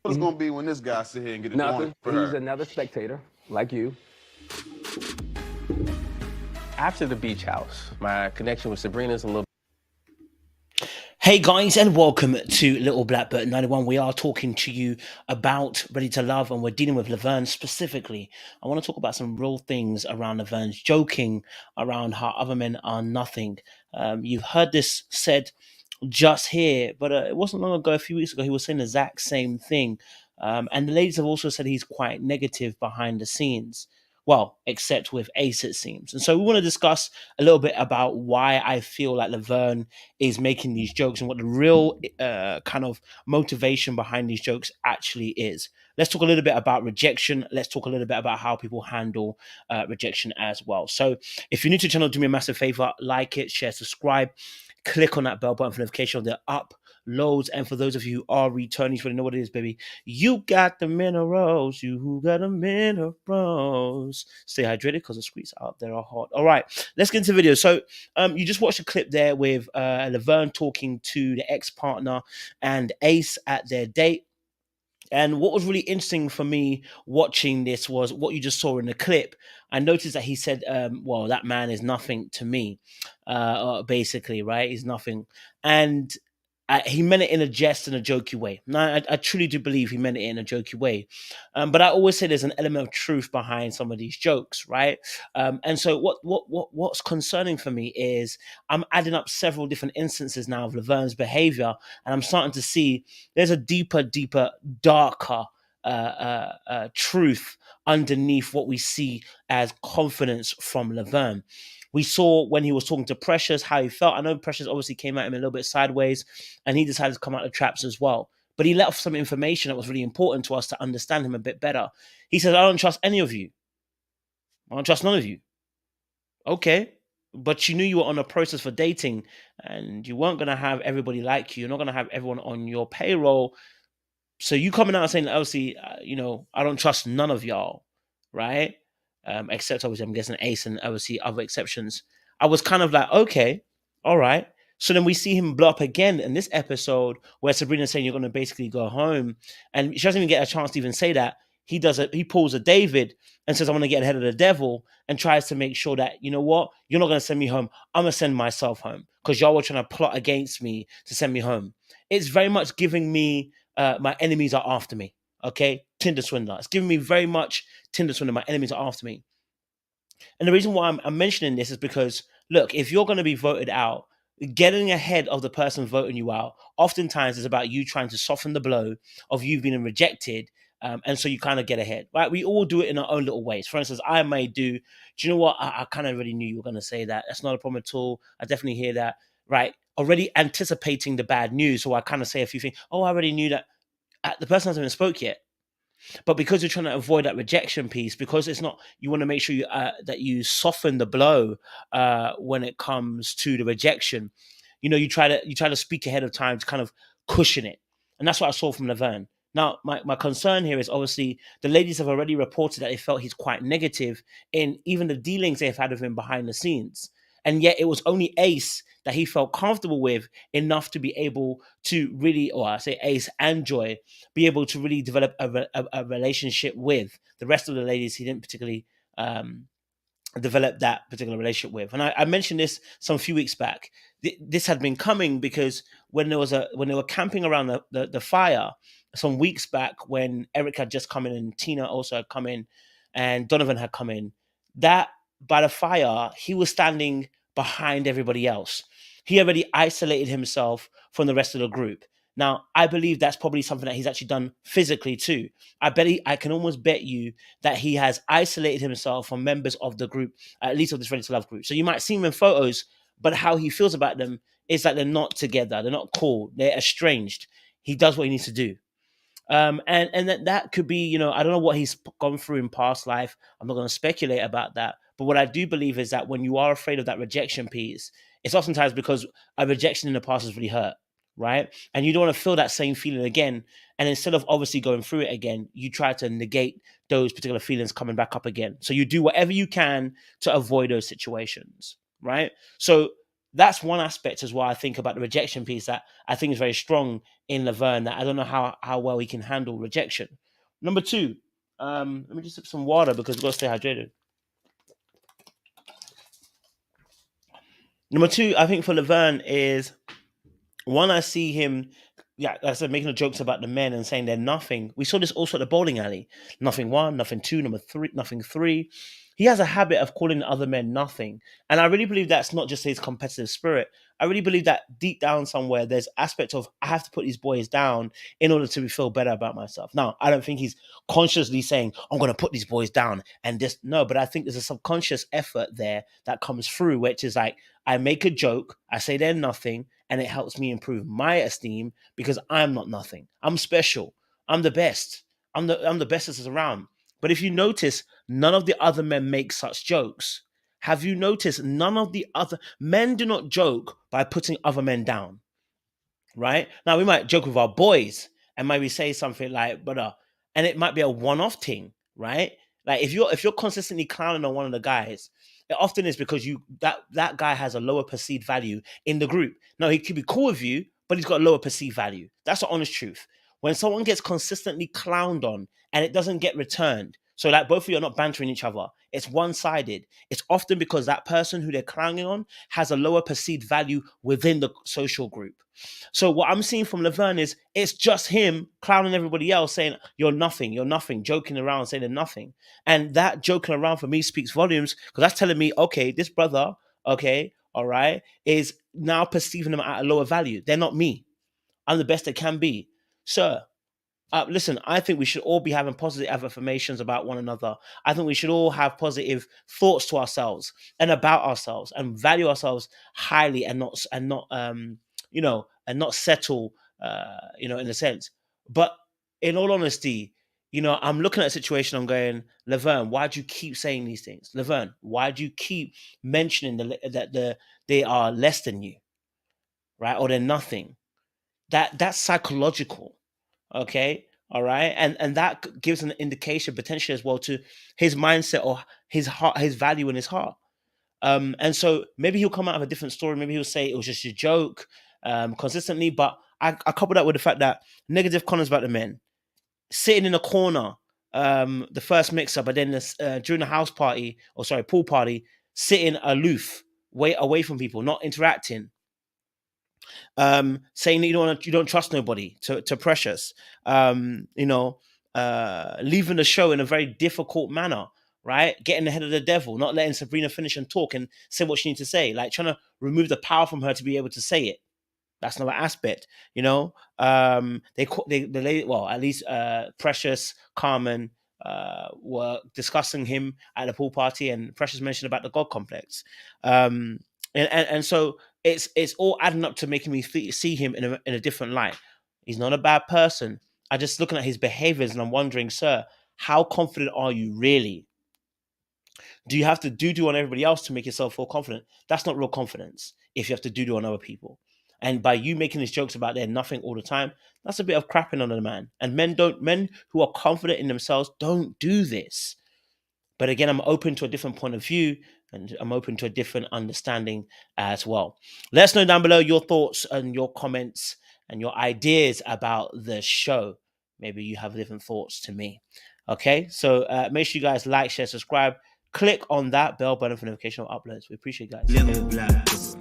What's gonna be when this guy sit here and get it going Nothing. for He's her? another spectator, like you. After the beach house, my connection with Sabrina's a little. Hey guys, and welcome to Little Blackbird 91. We are talking to you about Ready to Love, and we're dealing with Laverne specifically. I want to talk about some real things around Laverne's joking around how other men are nothing. You've heard this said just here, but it wasn't long ago, a few weeks ago, he was saying the exact same thing. And the ladies have also said he's quite negative behind the scenes. Well, except with Ace, it seems. And so we want to discuss a little bit about why I feel like Laverne is making these jokes and what the real kind of motivation behind these jokes actually is. Let's talk a little bit about rejection. Let's talk a little bit about how people handle rejection as well. So if you're new to the channel, do me a massive favor, like it, share, subscribe, click on that bell button for notification of the uploads. And for those of you who are returning, you already know what it is, baby. You got the minerals. You got the minerals. Stay hydrated because the streets out there are hot. All right, let's get into the video. So you just watched a clip there with Laverne talking to the ex-partner and Ace at their date. And what was really interesting for me watching this was what you just saw in the clip. I noticed that he said, well, that man is nothing to me, basically, right? He's nothing. And he meant it in a jest and a jokey way. Now, I truly do believe he meant it in a jokey way. But I always say there's an element of truth behind some of these jokes, right? And so what's concerning for me is I'm adding up several different instances now of Laverne's behavior, and I'm starting to see there's a deeper, darker truth underneath what we see as confidence from Laverne. We saw when he was talking to Precious how he felt. I know Precious obviously came at him a little bit sideways, and he decided to come out of the traps as well. But he let off some information that was really important to us to understand him a bit better. He said, I don't trust any of you. I don't trust none of you. Okay. But you knew you were on a process for dating, and you weren't going to have everybody like you. You're not going to have everyone on your payroll. So you coming out and saying, obviously, I don't trust none of y'all, right? Except obviously, I'm guessing Ace and obviously other exceptions. I was kind of like, okay, all right. So then we see him blow up again in this episode where Sabrina's saying you're going to basically go home, and she doesn't even get a chance to even say that. He does it. He pulls a David and says, "I want to get ahead of the devil," and tries to make sure that, you know what, you're not going to send me home. I'm gonna send myself home because y'all were trying to plot against me to send me home. It's very much giving me my enemies are after me. Okay, Tinder swindler. It's giving me very much Tinder swindler. My enemies are after me. And the reason why I'm mentioning this is because, look, if you're going to be voted out, getting ahead of the person voting you out oftentimes is about you trying to soften the blow of you being rejected. And so you kind of get ahead, right? We all do it in our own little ways. For instance, I may do you know what? I kind of already knew you were going to say that. That's not a problem at all. I definitely hear that, right? Already anticipating the bad news. So I kind of say a few things. Oh, I already knew that. The person hasn't even spoke yet. But because you're trying to avoid that rejection piece, because it's not, you want to make sure you, that you soften the blow when it comes to the rejection. You try to speak ahead of time to kind of cushion it, and that's what I saw from Laverne. Now, my concern here is obviously the ladies have already reported that they felt he's quite negative in even the dealings they've had with him behind the scenes, and yet it was only Ace that he felt comfortable with enough to be able to really, or I say Ace and Joy, be able to really develop a relationship with. The rest of the ladies he didn't particularly develop that particular relationship with. And I mentioned this some few weeks back. This had been coming because when they were camping around the fire some weeks back, when Eric had just come in and Tina also had come in and Donovan had come in, that by the fire, he was standing behind everybody else. He already isolated himself from the rest of the group. Now, I believe that's probably something that he's actually done physically too. I can almost bet you that he has isolated himself from members of the group, at least of this Ready to Love group. So you might see him in photos, but how he feels about them is like they're not together, they're not cool, they're estranged. He does what he needs to do. And that could be, I don't know what he's gone through in past life. I'm not going to speculate about that. But what I do believe is that when you are afraid of that rejection piece, it's oftentimes because a rejection in the past has really hurt, right? And you don't want to feel that same feeling again. And instead of obviously going through it again, you try to negate those particular feelings coming back up again. So you do whatever you can to avoid those situations, right? So that's one aspect as well. I think about the rejection piece that I think is very strong in Laverne, that I don't know how well he can handle rejection. Number two, let me just sip some water because we've got to stay hydrated. Number two, I think for Laverne is one, I see him, like I said, making the jokes about the men and saying they're nothing. We saw this also at the bowling alley. Nothing one, nothing two, number three, nothing three. He has a habit of calling other men nothing. And I really believe that's not just his competitive spirit. I really believe that deep down somewhere, there's aspect of, I have to put these boys down in order to feel better about myself. Now, I don't think he's consciously saying, I'm going to put these boys down and this. No, but I think there's a subconscious effort there that comes through, which is like, I make a joke, I say they're nothing, and it helps me improve my esteem because I'm not nothing. I'm special. I'm the best. I'm the best that's around. But if you notice, none of the other men make such jokes. Have you noticed none of the other men do not joke by putting other men down? Right? Now we might joke with our boys and maybe say something like, and it might be a one-off thing, right? Like if you're consistently clowning on one of the guys, it often is because that guy has a lower perceived value in the group. Now he could be cool with you, but he's got a lower perceived value. That's the honest truth. When someone gets consistently clowned on and it doesn't get returned, so like both of you are not bantering each other, it's one-sided. It's often because that person who they're clowning on has a lower perceived value within the social group. So what I'm seeing from Laverne is it's just him clowning everybody else, saying you're nothing, joking around, saying they're nothing. And that joking around for me speaks volumes because that's telling me, okay, this brother, okay, all right, is now perceiving them at a lower value. They're not me. I'm the best they can be. Sir, listen, I think we should all be having positive affirmations about one another. I think we should all have positive thoughts to ourselves and about ourselves and value ourselves highly and not settle, in a sense. But in all honesty, I'm looking at a situation, I'm going, Laverne, why do you keep saying these things? Laverne, why do you keep mentioning that they are less than you, right? Or they're nothing? That's psychological, okay? All right, and that gives an indication potentially as well to his mindset or his heart, his value in his heart. And so maybe he'll come out of a different story. Maybe he'll say it was just a joke consistently. But I couple that with the fact that negative comments about the men, sitting in a corner, the first mix up, but then during the house party, pool party, sitting aloof, way away from people, not interacting. Saying that you don't trust nobody to Precious, leaving the show in a very difficult manner, right? Getting ahead of the devil, not letting Sabrina finish and talk and say what she needs to say, like trying to remove the power from her to be able to say it. That's another aspect, at least Precious, Carmen were discussing him at the pool party, and Precious mentioned about the God complex. And so it's all adding up to making me see him in a different light. He's not a bad person. I'm just looking at his behaviors and I'm wondering, sir, how confident are you really? Do you have to do on everybody else to make yourself feel confident? That's not real confidence if you have to do on other people. And by you making these jokes about they're nothing all the time, that's a bit of crapping on a man. And men who are confident in themselves don't do this. But again, I'm open to a different point of view and I'm open to a different understanding as well. Let us know down below your thoughts and your comments and your ideas about the show. Maybe you have different thoughts to me. Okay, so make sure you guys like, share, subscribe. Click on that bell button for notification of uploads. We appreciate you guys.